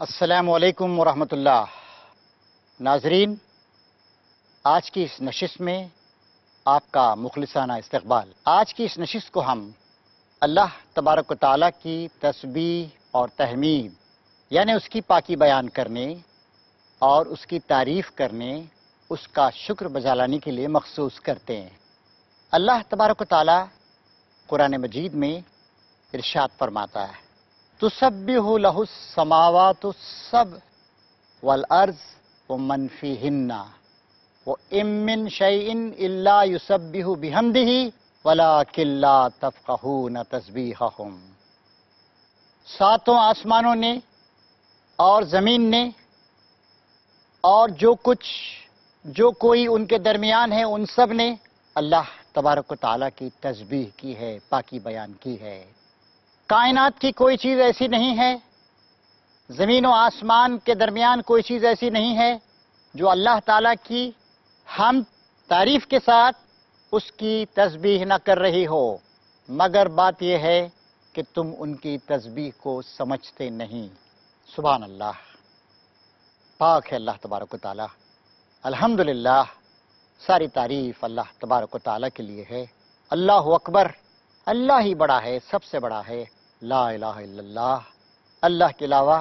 السلام علیکم ورحمۃ اللہ۔ ناظرین، آج کی اس نشست میں آپ کا مخلصانہ استقبال۔ آج کی اس نشست کو ہم اللہ تبارک و تعالیٰ کی تسبیح اور تحمید یعنی اس کی پاکی بیان کرنے اور اس کی تعریف کرنے، اس کا شکر بجا لانے کے لیے مخصوص کرتے ہیں۔ اللہ تبارک و تعالیٰ قرآن مجید میں ارشاد فرماتا ہے، تسبح لہ السماوات السبع والارض ومن فیہن وإن من شیء الا یسبح بحمدہ ولکن لا تفقہون تسبیحہم۔ ساتوں آسمانوں نے اور زمین نے اور جو کوئی ان کے درمیان ہے، ان سب نے اللہ تبارک و تعالیٰ کی تسبیح کی ہے، پاکی بیان کی ہے۔ کائنات کی کوئی چیز ایسی نہیں ہے، زمین و آسمان کے درمیان کوئی چیز ایسی نہیں ہے جو اللہ تعالیٰ کی حمد تعریف کے ساتھ اس کی تسبیح نہ کر رہی ہو، مگر بات یہ ہے کہ تم ان کی تسبیح کو سمجھتے نہیں۔ سبحان اللہ، پاک ہے اللہ تبارک و تعالیٰ۔ الحمدللہ، ساری تعریف اللہ تبارک و تعالیٰ کے لیے ہے۔ اللہ اکبر، اللہ ہی بڑا ہے، سب سے بڑا ہے۔ لا الہ الا اللہ، اللہ کے علاوہ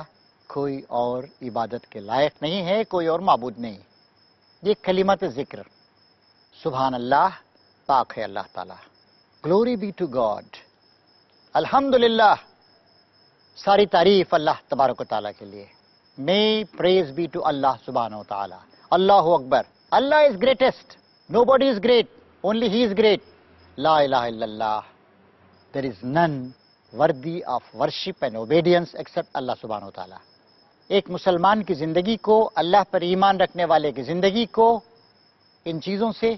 کوئی اور عبادت کے لائق نہیں ہے، کوئی اور معبود نہیں۔ یہ کلمت ذکر، سبحان اللہ، پاک ہے اللہ تعالیٰ۔ گلوری بی ٹو گاڈ، الحمدللہ، ساری تعریف اللہ تبارک و تعالیٰ کے لیے۔ may praise be to Allah subhanahu wa ta'ala۔ Allah Akbar, Allah is greatest، nobody is great، only he is great۔ لا الہ الا اللہ، there is none worthy of worship and obedience except اللہ سبحانہ و تعالیٰ۔ ایک مسلمان کی زندگی کو، اللہ پر ایمان رکھنے والے کی زندگی کو ان چیزوں سے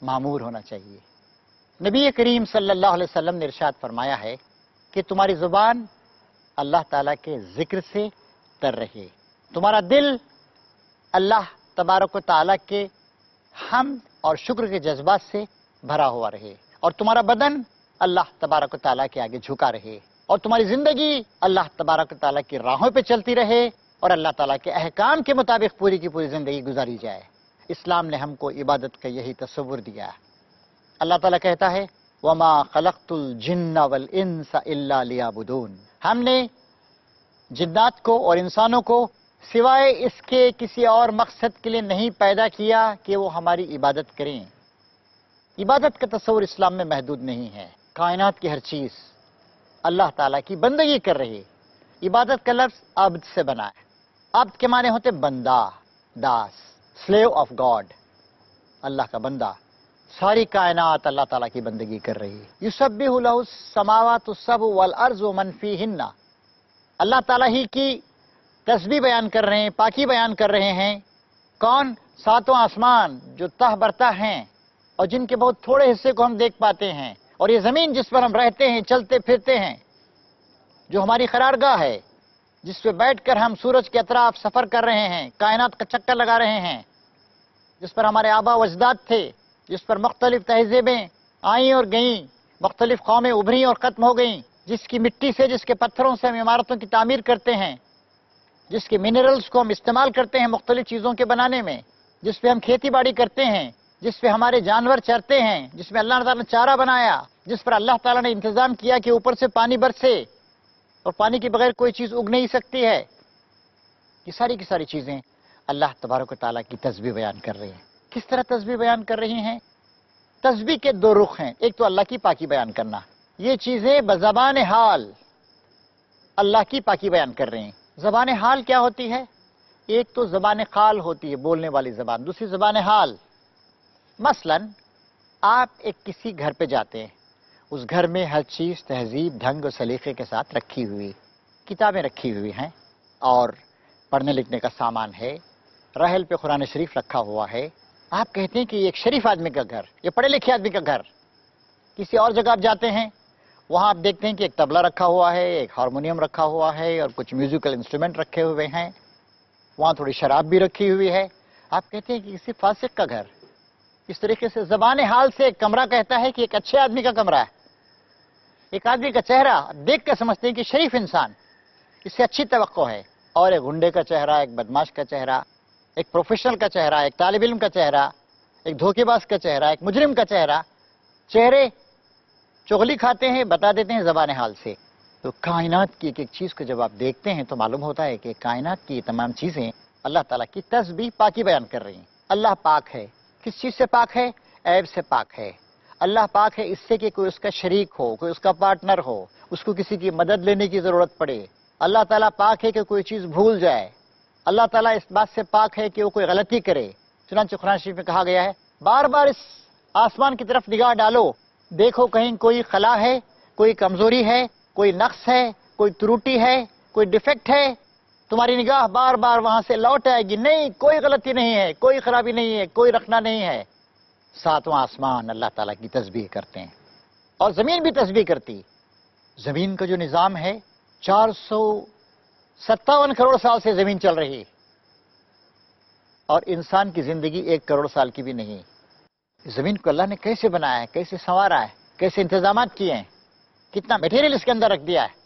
معمور ہونا چاہیے۔ نبی کریم صلی اللہ علیہ وسلم نے ارشاد فرمایا ہے کہ تمہاری زبان اللہ تعالیٰ کے ذکر سے تر رہے، تمہارا دل اللہ تبارک و تعالیٰ کے حمد اور شکر کے جذبات سے بھرا ہوا رہے، اور تمہارا بدن اللہ تبارک و تعالیٰ کے آگے جھکا رہے، اور تمہاری زندگی اللہ تبارک و تعالیٰ کی راہوں پہ چلتی رہے، اور اللہ تعالیٰ کے احکام کے مطابق پوری کی پوری زندگی گزاری جائے۔ اسلام نے ہم کو عبادت کا یہی تصور دیا ہے۔ اللہ تعالیٰ کہتا ہے، وَمَا خَلَقْتُ الْجِنَّ وَالْإِنسَ إِلَّا لِيَعْبُدُونَ۔ ہم نے جنات کو اور انسانوں کو سوائے اس کے کسی اور مقصد کے لیے نہیں پیدا کیا کہ وہ ہماری عبادت کریں۔ عبادت کا تصور اسلام میں محدود نہیں ہے۔ کائنات کی ہر چیز اللہ تعالیٰ کی بندگی کر رہی ہے۔ عبادت کا لفظ عبد سے بنا ہے۔ عبد کے معنی ہوتے بندہ، داس، سلیو آف گاڈ، اللہ کا بندہ۔ ساری کائنات اللہ تعالیٰ کی بندگی کر رہی ہے۔ یسبح لہ السماوات السبع والارض ومن فیہن۔ اللہ تعالیٰ ہی کی تسبیح بیان کر رہے ہیں، پاکی بیان کر رہے ہیں۔ کون؟ ساتوں آسمان جو تہ برتہ ہیں اور جن کے بہت تھوڑے حصے کو ہم دیکھ پاتے ہیں، اور یہ زمین جس پر ہم رہتے ہیں، چلتے پھرتے ہیں، جو ہماری قرارگاہ ہے، جس پہ بیٹھ کر ہم سورج کے اطراف سفر کر رہے ہیں، کائنات کا چکر لگا رہے ہیں، جس پر ہمارے آبا و اجداد تھے، جس پر مختلف تہذیبیں آئیں اور گئیں، مختلف قومیں ابھریں اور ختم ہو گئیں، جس کی مٹی سے، جس کے پتھروں سے ہم عمارتوں کی تعمیر کرتے ہیں، جس کے منرلز کو ہم استعمال کرتے ہیں مختلف چیزوں کے بنانے میں، جس پہ ہم کھیتی باڑی کرتے ہیں، جس پہ ہمارے جانور چرتے ہیں، جس میں اللہ تعالیٰ نے چارہ بنایا، جس پر اللہ تعالیٰ نے انتظام کیا کہ اوپر سے پانی برسے، اور پانی کے بغیر کوئی چیز اگ نہیں سکتی ہے۔ یہ ساری کی ساری چیزیں اللہ تبارک و تعالیٰ کی تسبیح بیان کر رہے ہیں۔ کس طرح تسبیح بیان کر رہی ہیں؟ تسبیح کے دو رخ ہیں۔ ایک تو اللہ کی پاکی بیان کرنا، یہ چیزیں بزبان حال اللہ کی پاکی بیان کر رہے ہیں۔ زبان حال کیا ہوتی ہے؟ ایک تو زبان قال ہوتی ہے، بولنے والی زبان، دوسری زبان حال۔ مثلا آپ ایک کسی گھر پہ جاتے ہیں، اس گھر میں ہر چیز تہذیب، ڈھنگ اور سلیقے کے ساتھ رکھی ہوئی، کتابیں رکھی ہوئی ہیں، اور پڑھنے لکھنے کا سامان ہے، رحل پہ قرآن شریف رکھا ہوا ہے۔ آپ کہتے ہیں کہ یہ ایک شریف آدمی کا گھر، یہ پڑھے لکھے آدمی کا گھر۔ کسی اور جگہ آپ جاتے ہیں، وہاں آپ دیکھتے ہیں کہ ایک طبلہ رکھا ہوا ہے، ایک ہارمونیم رکھا ہوا ہے، اور کچھ میوزیکل انسٹرومنٹ رکھے ہوئے ہیں، وہاں تھوڑی شراب بھی رکھی ہوئی ہے۔ آپ کہتے ہیں کہ کسی فاسق کا گھر۔ اس طریقے سے زبان حال سے ایک کمرہ کہتا ہے کہ ایک اچھے آدمی کا کمرہ ہے۔ ایک آدمی کا چہرہ دیکھ کر سمجھتے ہیں کہ شریف انسان، اس سے اچھی توقع ہے، اور ایک گنڈے کا چہرہ، ایک بدماش کا چہرہ، ایک پروفیشنل کا چہرہ، ایک طالب علم کا چہرہ، ایک دھوکے باز کا چہرہ، ایک مجرم کا چہرہ. چہرے چغلی کھاتے ہیں، بتا دیتے ہیں زبان حال سے. تو کائنات کی ایک ایک چیز کو جب آپ دیکھتے ہیں تو معلوم ہوتا ہے کہ کائنات کی تمام چیزیں اللہ تعالیٰ کی تسبیح پاکی بیان کر رہی ہیں. اللہ پاک ہے. کس چیز سے پاک ہے؟ عیب سے پاک ہے. اللہ پاک ہے اس سے کہ کوئی اس کا شریک ہو، کوئی اس کا پارٹنر ہو، اس کو کسی کی مدد لینے کی ضرورت پڑے. اللہ تعالیٰ پاک ہے کہ کوئی چیز بھول جائے. اللہ تعالیٰ اس بات سے پاک ہے کہ وہ کوئی غلطی کرے. چنانچہ قرآن شریف میں کہا گیا ہے بار بار اس آسمان کی طرف نگاہ ڈالو، دیکھو کہیں کوئی خلا ہے، کوئی کمزوری ہے، کوئی نقص ہے، کوئی تروٹی ہے، کوئی ڈیفیکٹ ہے. تمہاری نگاہ بار بار وہاں سے لوٹ آئے گی، نہیں کوئی غلطی نہیں ہے، کوئی خرابی نہیں ہے، کوئی رکھنا نہیں ہے. ساتواں آسمان اللہ تعالیٰ کی تسبیح کرتے ہیں اور زمین بھی تسبیح کرتی. زمین کا جو نظام ہے 457 کروڑ سال سے زمین چل رہی اور انسان کی زندگی 1 کروڑ سال کی بھی نہیں. زمین کو اللہ نے کیسے بنایا ہے، کیسے سنوارا ہے، کیسے انتظامات کیے ہیں، کتنا میٹیریل اس کے اندر رکھ دیا ہے.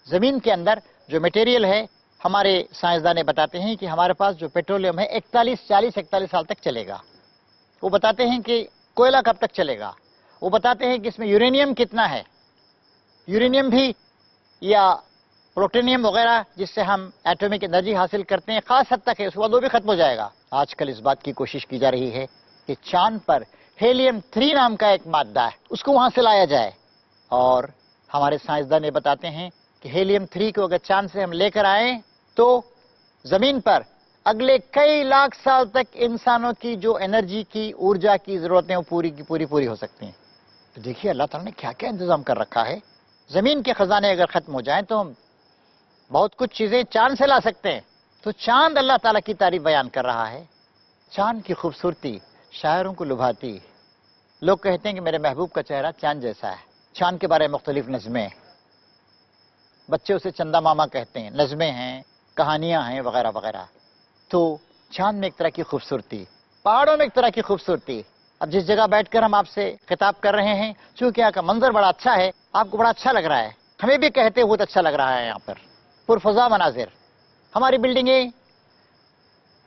زمین کے اندر جو میٹیریل ہے ہمارے سائنسدان بتاتے ہیں کہ ہمارے پاس جو پیٹرولیم ہے 41 سال تک چلے گا. وہ بتاتے ہیں کہ کوئلہ کب تک چلے گا. وہ بتاتے ہیں کہ اس میں یورینیم کتنا ہے. یورینیم بھی یا پروٹینیم وغیرہ جس سے ہم ایٹمک انرجی حاصل کرتے ہیں خاص حد تک ہے، اس کے بعد وہ بھی ختم ہو جائے گا. آج کل اس بات کی کوشش کی جا رہی ہے کہ چاند پر ہیلیم 3 نام کا ایک مادہ ہے، اس کو وہاں سے لایا جائے. اور ہمارے سائنسدان بتاتے ہیں کہ ہیلیم 3 کو اگر چاند سے ہم لے کر آئیں تو زمین پر اگلے کئی لاکھ سال تک انسانوں کی جو انرجی کی، ارجا کی ضرورتیں وہ پوری کی پوری ہو سکتی ہیں. تو دیکھیے اللہ تعالیٰ نے کیا کیا انتظام کر رکھا ہے. زمین کے خزانے اگر ختم ہو جائیں تو ہم بہت کچھ چیزیں چاند سے لا سکتے ہیں. تو چاند اللہ تعالیٰ کی تعریف بیان کر رہا ہے. چاند کی خوبصورتی شاعروں کو لبھاتی. لوگ کہتے ہیں کہ میرے محبوب کا چہرہ چاند جیسا ہے. چاند کے بارے میں مختلف نظمیں، بچے اسے چندہ ماما کہتے ہیں، نظمیں ہیں، کہانیاں ہیں وغیرہ وغیرہ. تو چاند میں ایک طرح کی خوبصورتی، پہاڑوں میں ایک طرح کی خوبصورتی. اب جس جگہ بیٹھ کر ہم آپ سے خطاب کر رہے ہیں چونکہ یہاں کا منظر بڑا اچھا ہے، آپ کو بڑا اچھا لگ رہا ہے، ہمیں بھی کہتے ہیں بہت اچھا لگ رہا ہے. یہاں پر پرفضا مناظر، ہماری بلڈنگیں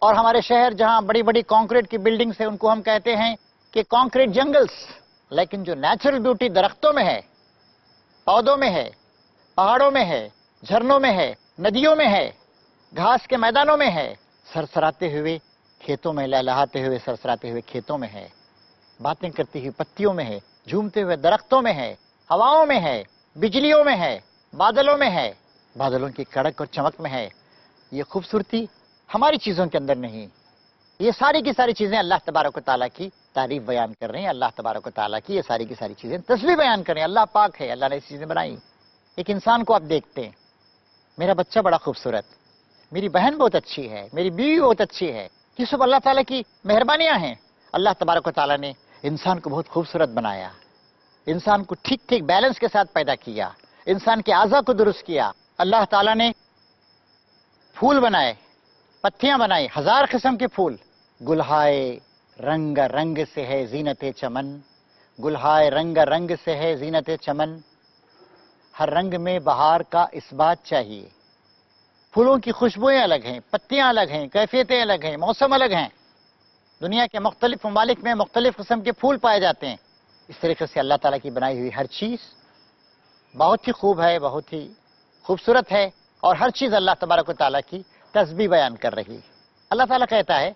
اور ہمارے شہر جہاں بڑی بڑی کانکریٹ کی بلڈنگز ہیں ان کو ہم کہتے ہیں کہ کانکریٹ جنگلز. لیکن جو نیچرل بیوٹی درختوں میں ہے، پودوں میں ہے، پہاڑوں میں ہے، جھرنوں میں ہے، ندیوں میں ہے، گھاس کے میدانوں میں ہے، سرسراتے ہوئے کھیتوں میں، لہلہاتے ہوئے سرسراتے ہوئے کھیتوں میں ہے، باتیں کرتی ہوئی پتیوں میں ہے، جھومتے ہوئے درختوں میں ہے، ہواؤں میں ہے، بجلیوں میں ہے، بادلوں میں ہے، بادلوں کی کڑک اور چمک میں ہے. یہ خوبصورتی ہماری چیزوں کے اندر نہیں. یہ ساری کی ساری چیزیں اللہ تبارک و تعالیٰ کی تعریف بیان کر رہے ہیں. اللہ تبارک و تعالیٰ کی یہ ساری کی ساری چیزیں تسبیح بیان کر رہے ہیں. اللہ پاک ہے، اللہ نے ایسی چیزیں بنائی. ایک انسان کو آپ دیکھتے ہیں، میرا بچہ بڑا خوبصورت، میری بہن بہت اچھی ہے، میری بیوی بہت اچھی ہے. یہ سب اللہ تعالیٰ کی مہربانیاں ہیں. اللہ تبارک و تعالیٰ نے انسان کو بہت خوبصورت بنایا، انسان کو ٹھیک ٹھیک بیلنس کے ساتھ پیدا کیا، انسان کے اعضاء کو درست کیا. اللہ تعالیٰ نے پھول بنائے، پتیاں بنائی، 1000 قسم کے پھول. گلہائے رنگ رنگ سے ہے زینت چمن، گلہائے رنگ رنگ سے ہے زینت چمن، ہر رنگ میں بہار کا اس بات چاہیے. پھولوں کی خوشبوئیں الگ ہیں، پتیاں الگ ہیں، کیفیتیں الگ ہیں، موسم الگ ہیں. دنیا کے مختلف ممالک میں مختلف قسم کے پھول پائے جاتے ہیں. اس طریقے سے اللہ تعالیٰ کی بنائی ہوئی ہر چیز بہت ہی خوب ہے، بہت ہی خوبصورت ہے، اور ہر چیز اللہ تبارک و تعالیٰ کی تسبیح بیان کر رہی. اللہ تعالیٰ کہتا ہے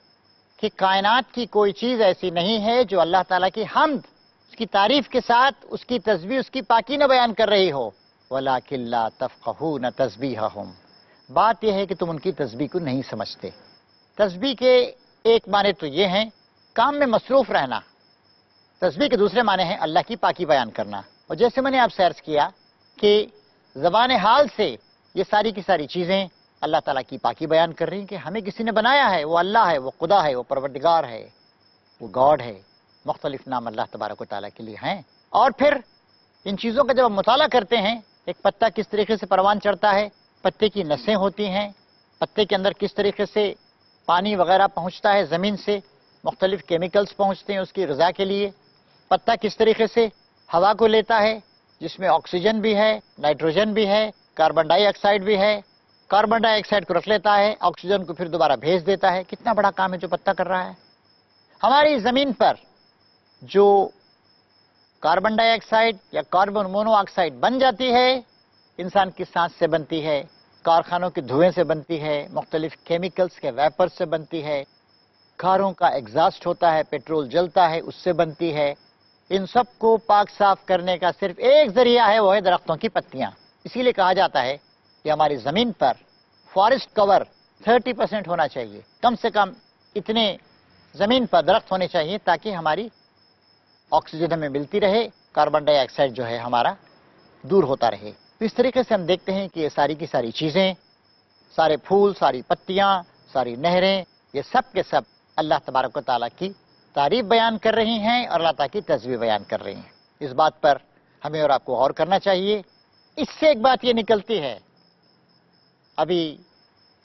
کہ کائنات کی کوئی چیز ایسی نہیں ہے جو اللہ تعالیٰ کی حمد، اس کی تعریف کے ساتھ اس کی تسبیح، اس کی پاکی نہ بیان کر رہی ہو. وَلَٰكِن لَّا تَفْقَهُونَ تَسْبِيحَهُمْ. بات یہ ہے کہ تم ان کی تسبیح کو نہیں سمجھتے. تسبیح کے ایک معنی تو یہ ہیں کام میں مصروف رہنا. تسبیح کے دوسرے معنی ہیں اللہ کی پاکی بیان کرنا. اور جیسے میں نے آپ سے عرض کیا کہ زبان حال سے یہ ساری کی ساری چیزیں اللہ تعالیٰ کی پاکی بیان کر رہی ہیں کہ ہمیں کسی نے بنایا ہے، وہ اللہ ہے، وہ خدا ہے، وہ پروردگار ہے، وہ گاڈ ہے. مختلف نام اللہ تبارک و تعالیٰ کے لیے ہیں. اور پھر ان چیزوں کا جب ہم مطالعہ کرتے ہیں، ایک پتا کس طریقے سے پروان چڑھتا ہے، پتے کی نسیں ہوتی ہیں، پتے کے اندر کس طریقے سے پانی وغیرہ پہنچتا ہے زمین سے، مختلف کیمیکلز پہنچتے ہیں اس کی غذا کے لیے. پتا کس طریقے سے ہوا کو لیتا ہے جس میں آکسیجن بھی ہے، نائٹروجن بھی ہے، کاربن ڈائی آکسائڈ بھی ہے، کاربن ڈائی آکسائڈ کو رکھ لیتا ہے، آکسیجن کو پھر دوبارہ بھیج دیتا ہے. کتنا بڑا کام ہے جو پتا کر رہا ہے. ہماری زمین پر جو کاربن ڈائی آکسائڈ یا کاربن مونو آکسائڈ بن جاتی ہے، انسان کی سانس سے بنتی ہے، کارخانوں کے دھوئیں سے بنتی ہے، مختلف کیمیکلز کے ویپر سے بنتی ہے، کاروں کا ایگزاسٹ ہوتا ہے، پیٹرول جلتا ہے، اس سے بنتی ہے. ان سب کو پاک صاف کرنے کا صرف ایک ذریعہ ہے، وہ ہے درختوں کی پتیاں. اسی لیے کہا جاتا ہے کہ ہماری زمین پر فارسٹ کور 30% ہونا چاہیے. کم سے کم اتنے زمین پر درخت ہونے چاہیے تاکہ ہماری آکسیجن ہمیں ملتی رہے، کاربن ڈائی آکسائڈ جو ہے ہمارا دور ہوتا رہے. تو اس طریقے سے ہم دیکھتے ہیں کہ یہ ساری کی ساری چیزیں، سارے پھول، ساری پتیاں، ساری نہریں، یہ سب کے سب اللہ تبارک و تعالیٰ کی تعریف بیان کر رہی ہیں اور اللہ تعالیٰ کی تسبیح بیان کر رہی ہیں. اس بات پر ہمیں اور آپ کو غور کرنا چاہیے. اس سے ایک بات یہ نکلتی ہے، ابھی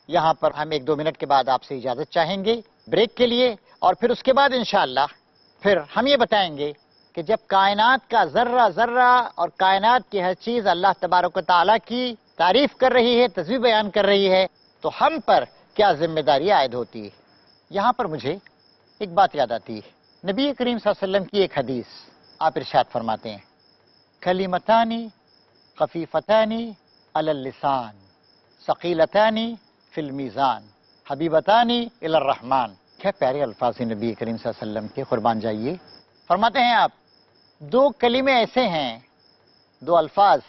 یہاں پر ہم 1-2 منٹ کے بعد آپ سے اجازت چاہیں گے بریک کے لیے، اور پھر اس کے بعد انشاءاللہ پھر ہم یہ بتائیں گے کہ جب کائنات کا ذرہ ذرہ اور کائنات کی ہر چیز اللہ تبارک و تعالیٰ کی تعریف کر رہی ہے، تسبیح بیان کر رہی ہے، تو ہم پر کیا ذمہ داری عائد ہوتی ہے. یہاں پر مجھے ایک بات یاد آتی ہے، نبی کریم صلی اللہ علیہ وسلم کی ایک حدیث. آپ ارشاد فرماتے ہیں، کلمتانی خفیفتانی علی اللسان ثقیلتانی فی المیزان حبیبتانی الی الرحمن. کیا پیارے الفاظ ہیں نبی کریم صلی اللہ علیہ وسلم کے، قربان جائیے. فرماتے ہیں آپ، 2 کلمے ایسے ہیں، 2 الفاظ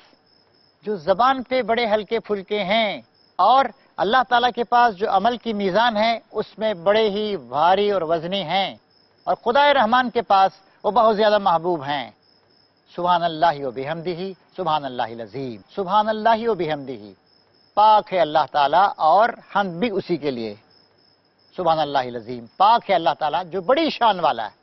جو زبان پہ بڑے ہلکے پھلکے ہیں، اور اللہ تعالیٰ کے پاس جو عمل کی میزان ہے اس میں بڑے ہی بھاری اور وزنی ہیں، اور خدائے رحمان کے پاس وہ بہت زیادہ محبوب ہیں. سبحان اللہ و بحمدہ، سبحان اللہ العظیم، سبحان اللہ و بحمدہ. پاک ہے اللہ تعالیٰ اور حمد بھی اسی کے لیے. سبحان اللہ العظیم، پاک ہے اللہ تعالیٰ جو بڑی شان والا ہے.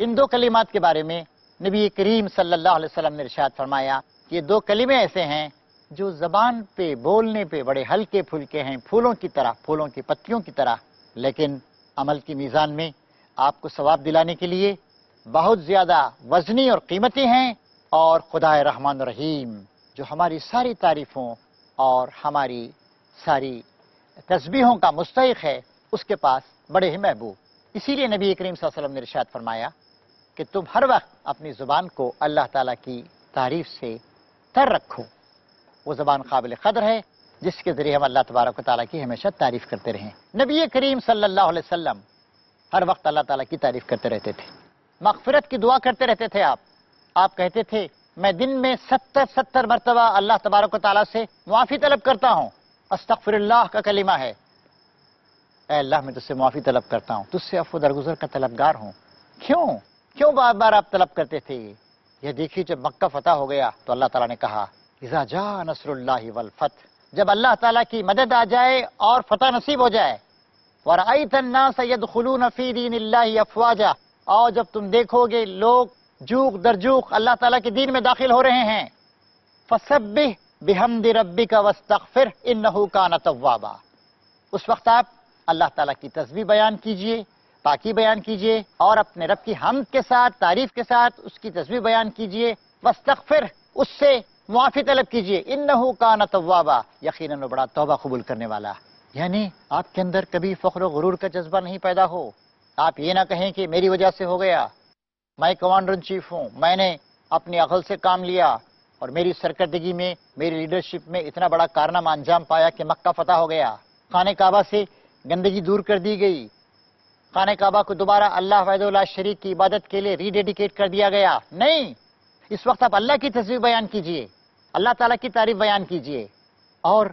ان 2 کلمات کے بارے میں نبی کریم صلی اللہ علیہ وسلم نے ارشاد فرمایا کہ یہ 2 کلمے ایسے ہیں جو زبان پہ بولنے پہ بڑے ہلکے پھلکے ہیں، پھولوں کی طرح، پھولوں کی پتیوں کی طرح، لیکن عمل کی میزان میں آپ کو ثواب دلانے کے لیے بہت زیادہ وزنی اور قیمتی ہیں. اور خدائے رحمان الرحیم جو ہماری ساری تعریفوں اور ہماری ساری تسبیحوں کا مستحق ہے، اس کے پاس بڑے ہی محبوب. اسی لیے نبی کریم صلی اللہ علیہ وسلم نے ارشاد فرمایا کہ تم ہر وقت اپنی زبان کو اللہ تعالیٰ کی تعریف سے تر رکھو. وہ زبان قابل قدر ہے جس کے ذریعے ہم اللہ تبارک و تعالیٰ کی ہمیشہ تعریف کرتے رہیں. نبی کریم صلی اللہ علیہ وسلم ہر وقت اللہ تعالیٰ کی تعریف کرتے رہتے تھے، مغفرت کی دعا کرتے رہتے تھے. آپ کہتے تھے میں دن میں 70 مرتبہ اللہ تبارک و تعالیٰ سے معافی طلب کرتا ہوں. استغفر اللہ کا کلمہ ہے، اے اللہ میں تجھ سے معافی طلب کرتا ہوں، تجھ سے عفو درگزر کا طلبگار ہوں. کیوں بار بار آپ طلب کرتے تھے؟ یہ دیکھیے جب مکہ فتح ہو گیا تو اللہ تعالیٰ نے کہا اذا جاء نصر اللہ والفتح، جب اللہ تعالیٰ کی مدد آ جائے اور فتح نصیب ہو جائے. وَرَأَيْتَ النَّاسَ يَدْخُلُونَ فِي دِينِ اللَّهِ أَفْوَاجًا، اور جب تم دیکھو گے لوگ جوق در جوق اللہ تعالیٰ کے دین میں داخل ہو رہے ہیں. فَسَبِّحْ بِحَمْدِ رَبِّكَ وَاسْتَغْفِرْ إِنَّهُ كَانَ تَوَّابًا. اس وقت آپ اللہ تعالیٰ کی تسبیح بیان کیجئے، پاکی بیان کیجئے، اور اپنے رب کی حمد کے ساتھ، تعریف کے ساتھ اس کی تسبیح بیان کیجئے. واستغفر، اس سے معافی طلب کیجئے. انہ کان توابا، یقیناً وہ بڑا توبہ قبول کرنے والا. یعنی آپ کے اندر کبھی فخر و غرور کا جذبہ نہیں پیدا ہو. آپ یہ نہ کہیں کہ میری وجہ سے ہو گیا، میں کمانڈر ان چیف ہوں، میں نے اپنی عقل سے کام لیا اور میری سرکردگی میں، میری لیڈرشپ میں اتنا بڑا کارنامہ انجام پایا کہ مکہ فتح ہو گیا، خانہ کعبہ سے گندگی دور کر دی گئی، خانہ کعبہ کو دوبارہ اللہ وحدہ لا شریک کی عبادت کے لیے ری ڈیڈیکیٹ کر دیا گیا. نہیں، اس وقت آپ اللہ کی تسبیح بیان کیجئے، اللہ تعالیٰ کی تعریف بیان کیجئے، اور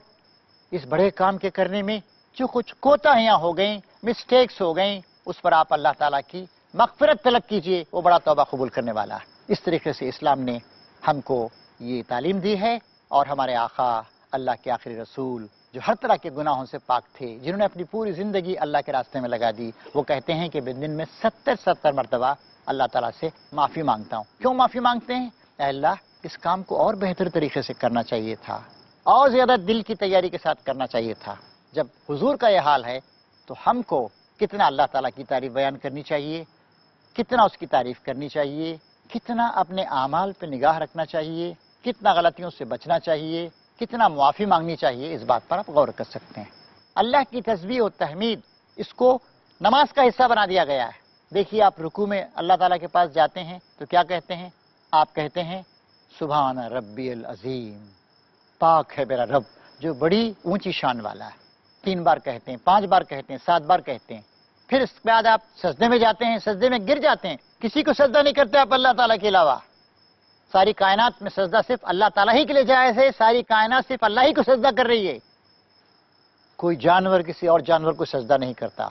اس بڑے کام کے کرنے میں جو کچھ کوتاہیاں ہو گئیں، مسٹیکس ہو گئیں، اس پر آپ اللہ تعالیٰ کی مغفرت طلب کیجئے، وہ بڑا توبہ قبول کرنے والا ہے. اس طریقے سے اسلام نے ہم کو یہ تعلیم دی ہے، اور ہمارے آقا اللہ کے آخری رسول جو ہر طرح کے گناہوں سے پاک تھے، جنہوں نے اپنی پوری زندگی اللہ کے راستے میں لگا دی، وہ کہتے ہیں کہ دن میں 70 مرتبہ اللہ تعالیٰ سے معافی مانگتا ہوں. کیوں معافی مانگتے ہیں؟ اے اللہ، اس کام کو اور بہتر طریقے سے کرنا چاہیے تھا، اور زیادہ دل کی تیاری کے ساتھ کرنا چاہیے تھا. جب حضور کا یہ حال ہے تو ہم کو کتنا اللہ تعالیٰ کی تعریف بیان کرنی چاہیے، کتنا اس کی تعریف کرنی چاہیے، کتنا اپنے اعمال پہ نگاہ رکھنا چاہیے، کتنا غلطیوں سے بچنا چاہیے، کتنا معافی مانگنی چاہیے، اس بات پر آپ غور کر سکتے ہیں۔ اللہ کی تسبیح و تحمید اس کو نماز کا حصہ بنا دیا گیا ہے۔ دیکھیے آپ رکوع میں اللہ تعالیٰ کے پاس جاتے ہیں تو کیا کہتے ہیں؟ آپ کہتے ہیں سبحان ربی العظیم، پاک ہے میرا رب جو بڑی اونچی شان والا ہے۔ 3 بار کہتے ہیں، 5 بار کہتے ہیں، 7 بار کہتے ہیں۔ پھر اس کے بعد آپ سجدے میں جاتے ہیں، سجدے میں گر جاتے ہیں، کسی کو سجدہ نہیں کرتے آپ اللہ تعالیٰ کے علاوہ۔ ساری کائنات میں سجدہ صرف اللہ تعالیٰ ہی کے لیے جائز ہے، ساری کائنات صرف اللہ ہی کو سجدہ کر رہی ہے۔ کوئی جانور کسی اور جانور کو سجدہ نہیں کرتا۔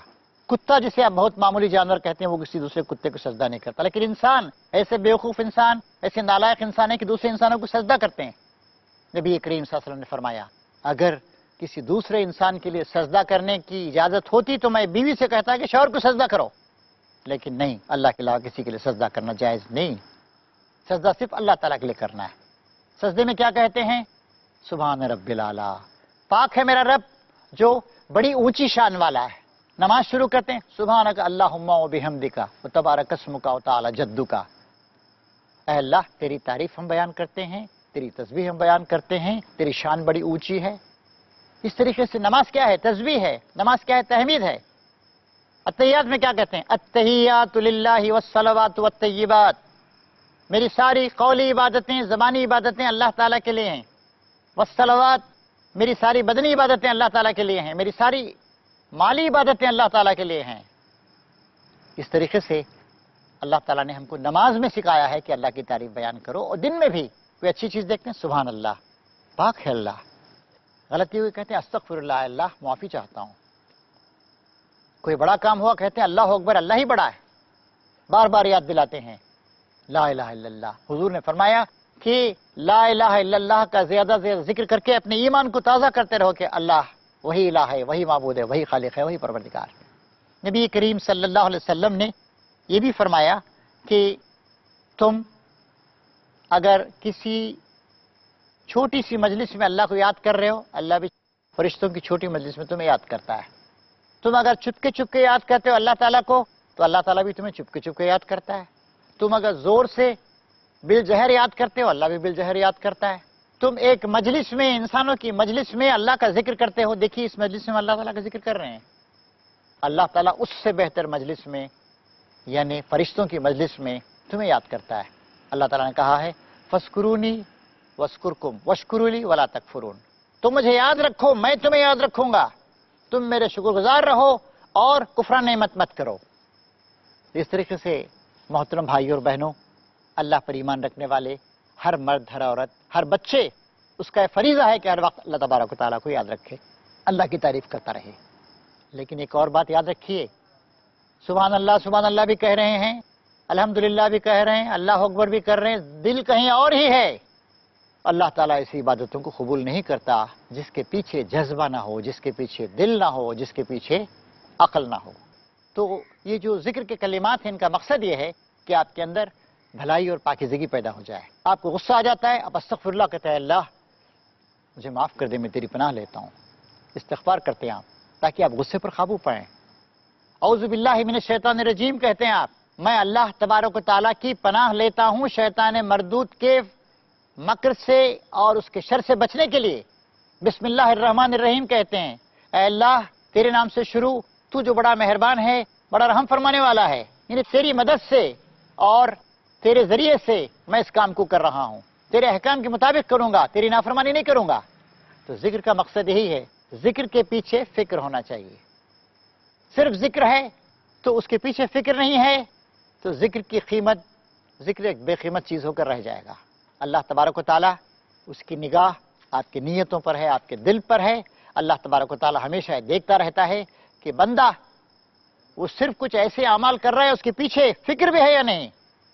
کتا جسے آپ بہت معمولی جانور کہتے ہیں وہ کسی دوسرے کتے کو سجدہ نہیں کرتا، لیکن انسان ایسے بیوقوف انسان، ایسے نالائق انسان ہے کہ دوسرے انسانوں کو سجدہ کرتے ہیں۔ نبی کریم صلی اللہ علیہ وسلم نے فرمایا اگر کسی دوسرے انسان کے لیے سجدہ کرنے کی اجازت ہوتی تو میں بیوی سے کہتا کہ شوہر کو سجدہ کرو، لیکن نہیں، اللہ کے علاوہ کسی کے لیے سجدہ کرنا جائز نہیں۔ سجدہ صرف اللہ تعالیٰ کے لیے کرنا ہے۔ سجدے میں کیا کہتے ہیں؟ سبحان رب العلا، پاک ہے میرا رب جو بڑی اونچی شان والا ہے۔ نماز شروع کرتے ہیں سبحانک اللہم و بحمدک و تبارک اسمک و تعالی جدک۔ اے اللہ تیری تعریف ہم بیان کرتے ہیں، تیری تسبیح ہم بیان کرتے ہیں، تیری شان بڑی اونچی ہے۔ اس طریقے سے نماز کیا ہے؟ تسبیح ہے۔ نماز کیا ہے؟ تحمید ہے۔ التحیات میں کیا کہتے ہیں؟ التحیات للہ والصلوات والطیبات، میری ساری قولی عبادتیں، زبانی عبادتیں اللہ تعالیٰ کے لیے ہیں۔ والصلوات، میری ساری بدنی عبادتیں اللہ تعالیٰ کے لیے ہیں، میری ساری مالی عبادتیں اللہ تعالیٰ کے لیے ہیں۔ اس طریقے سے اللہ تعالیٰ نے ہم کو نماز میں سکھایا ہے کہ اللہ کی تعریف بیان کرو، اور دن میں بھی کوئی اچھی چیز دیکھتے ہیں سبحان اللہ، پاک ہے اللہ، غلطی ہوئی کہتے ہیں استغفر اللہ، اللہ معافی چاہتا ہوں۔ کوئی بڑا کام ہوا کہتے ہیں اللہ اکبر، اللہ ہی بڑا ہے، بار بار یاد دلاتے ہیں لا الہ الا اللہ۔ حضور نے فرمایا کہ لا الہ الا اللہ کا زیادہ سے زیادہ ذکر کر کے اپنے ایمان کو تازہ کرتے رہو کہ اللہ وہی الہ ہے، وہی معبود ہے، وہی خالق ہے، وہی پروردگار ہے۔ نبی کریم صلی اللہ علیہ وسلم نے یہ بھی فرمایا کہ تم اگر کسی چھوٹی سی مجلس میں اللہ کو یاد کر رہے ہو، اللہ بھی فرشتوں کی چھوٹی مجلس میں تمہیں یاد کرتا ہے۔ تم اگر چپکے چپکے یاد کرتے ہو اللہ تعالیٰ کو تو اللہ تعالیٰ بھی تمہیں چپکے چپکے یاد کرتا ہے۔ تم اگر زور سے بالجہر یاد کرتے ہو اللہ بھی بالجہر یاد کرتا ہے۔ تم ایک مجلس میں، انسانوں کی مجلس میں اللہ کا ذکر کرتے ہو، دیکھیے اس مجلس میں اللہ تعالیٰ کا ذکر کر رہے ہیں، اللہ تعالیٰ اس سے بہتر مجلس میں یعنی فرشتوں کی مجلس میں تمہیں یاد کرتا ہے۔ اللہ تعالیٰ نے کہا ہے فَاذْكُرُونِي وَاذْكُرْكُمْ وَاشْكُرُوا لِي وَلَا تَكْفُرُونَ، تم مجھے یاد رکھو میں تمہیں یاد رکھوں گا، تم میرے شکر گزار رہو اور کفران نعمت مت کرو۔ اس طریقے سے محترم بھائیوں اور بہنوں، اللہ پر ایمان رکھنے والے ہر مرد، ہر عورت، ہر بچے، اس کا فریضہ ہے کہ ہر وقت اللہ تبارک و تعالیٰ کو یاد رکھے، اللہ کی تعریف کرتا رہے۔ لیکن ایک اور بات یاد رکھیے، سبحان اللہ بھی کہہ رہے ہیں، الحمدللہ بھی کہہ رہے ہیں، اللہ اکبر بھی کر رہے ہیں، دل کہیں اور ہی ہے۔ اللہ تعالیٰ ایسی عبادتوں کو قبول نہیں کرتا جس کے پیچھے جذبہ نہ ہو، جس کے پیچھے دل نہ ہو، جس کے پیچھے عقل نہ ہو۔ تو یہ جو ذکر کے کلمات ہیں ان کا مقصد یہ ہے کہ آپ کے اندر بھلائی اور پاکیزگی پیدا ہو جائے۔ آپ کو غصہ آ جاتا ہے، آپ استغفر اللہ کہتے ہیں اللہ مجھے معاف کر دے، میں تیری پناہ لیتا ہوں، استغفار کرتے ہیں آپ تاکہ آپ غصے پر قابو پائیں۔ اعوذ باللہ من الشیطان الرجیم کہتے ہیں آپ، میں اللہ تبارک و تعالیٰ کی پناہ لیتا ہوں شیطان مردود کے مکر سے اور اس کے شر سے بچنے کے لیے۔ بسم اللہ الرحمن الرحیم کہتے ہیں، اے اللہ تیرے نام سے شروع، تو جو بڑا مہربان ہے، بڑا رحم فرمانے والا ہے، یعنی تیری مدد سے اور تیرے ذریعے سے میں اس کام کو کر رہا ہوں، تیرے احکام کے مطابق کروں گا، تیری نافرمانی نہیں کروں گا۔ تو ذکر کا مقصد یہی ہے، ذکر کے پیچھے فکر ہونا چاہیے۔ صرف ذکر ہے تو اس کے پیچھے فکر نہیں ہے تو ذکر کی قیمت، ذکر ایک بے قیمت چیز ہو کر رہ جائے گا۔ اللہ تبارک و تعالیٰ، اس کی نگاہ آپ کی نیتوں پر ہے، آپ کے دل پر ہے۔ اللہ تبارک و تعالیٰ ہمیشہ دیکھتا رہتا ہے کہ بندہ وہ صرف کچھ ایسے اعمال کر رہا ہے، اس کے پیچھے فکر بھی ہے یا نہیں۔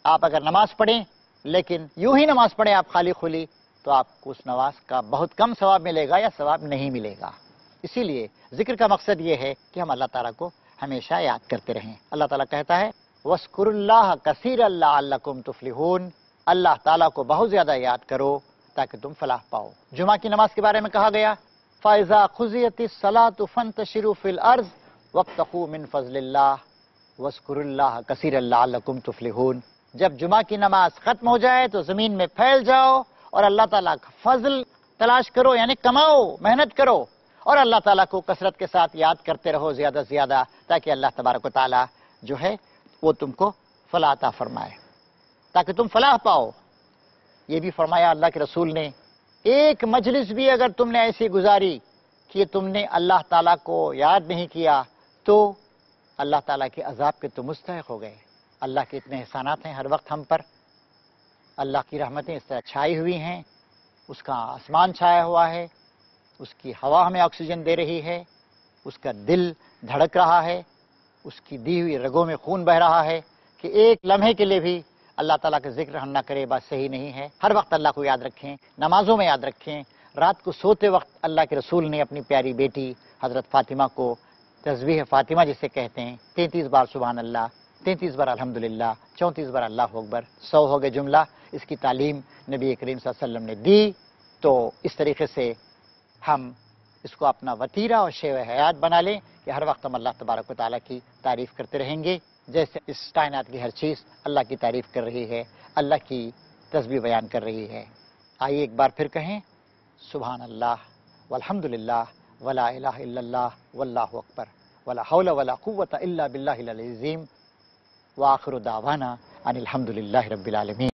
آپ اگر نماز پڑھیں لیکن یوں ہی نماز پڑھیں آپ خالی خلی، تو آپ کو اس نماز کا بہت کم ثواب ملے گا یا ثواب نہیں ملے گا۔ اسی لیے ذکر کا مقصد یہ ہے کہ ہم اللہ تعالیٰ کو ہمیشہ یاد کرتے رہیں۔ اللہ تعالیٰ کہتا ہے وَاذْكُرُوا اللَّهَ كَثِيرًا لَعَلَّكُمْ تُفْلِحُونَ، اللہ تعالیٰ کو بہت زیادہ یاد کرو تاکہ تم فلاح پاؤ۔ جمعہ کی نماز کے بارے میں کہا گیا فَإِذَا قُضِيَتِ الصَّلَاةُ فَانتَشِرُوا فِي الْأَرْضِ وَابْتَغُوا مِن فَضْلِ اللَّهِ وَاذْكُرُوا اللَّهَ كَثِيرًا لَعَلَّكُمْ تُفْلِحُونَ۔ جب جمعہ کی نماز ختم ہو جائے تو زمین میں پھیل جاؤ اور اللہ تعالیٰ کا فضل تلاش کرو یعنی کماؤ، محنت کرو اور اللہ تعالیٰ کو کثرت کے ساتھ یاد کرتے رہو زیادہ سے زیادہ، تاکہ اللہ تبارک و تعالیٰ جو ہے وہ تم کو فلاح عطا فرمائے، تاکہ تم فلاح پاؤ۔ یہ بھی فرمایا اللہ کے رسول نے، ایک مجلس بھی اگر تم نے ایسی گزاری کہ تم نے اللہ تعالیٰ کو یاد نہیں کیا تو اللہ تعالیٰ کے عذاب کے تم مستحق ہو گئے۔ اللہ کے اتنے احسانات ہیں ہر وقت ہم پر، اللہ کی رحمتیں اس طرح چھائی ہوئی ہیں، اس کا آسمان چھایا ہوا ہے، اس کی ہوا ہمیں آکسیجن دے رہی ہے، اس کا دل دھڑک رہا ہے، اس کی دی ہوئی رگوں میں خون بہ رہا ہے، کہ ایک لمحے کے لیے بھی اللہ تعالیٰ کا ذکر ہم نہ کرے بات صحیح نہیں ہے۔ ہر وقت اللہ کو یاد رکھیں، نمازوں میں یاد رکھیں۔ رات کو سوتے وقت اللہ کے رسول نے اپنی پیاری بیٹی حضرت فاطمہ کو تسبیح فاطمہ جسے کہتے ہیں 33 بار سبحان اللہ، 33 بار الحمدللہ، 34 بار اللہ اکبر، 100 ہو گئے جملہ، اس کی تعلیم نبی کریم صلی اللہ علیہ وسلم نے دی۔ تو اس طریقے سے ہم اس کو اپنا وتیرہ اور شیوہ حیات بنا لیں کہ ہر وقت ہم اللہ تبارک و تعالیٰ کی تعریف کرتے رہیں گے، جیسے اس کائنات کی ہر چیز اللہ کی تعریف کر رہی ہے، اللہ کی تسبیح بیان کر رہی ہے۔ آئیے ایک بار پھر کہیں سبحان اللہ والحمدللہ ولا الہ الا اللہ واللہ اکبر ولا حول ولا قوۃ الا باللہ العلی العظیم، وآخر دعوانا ان الحمدللہ رب العالمین۔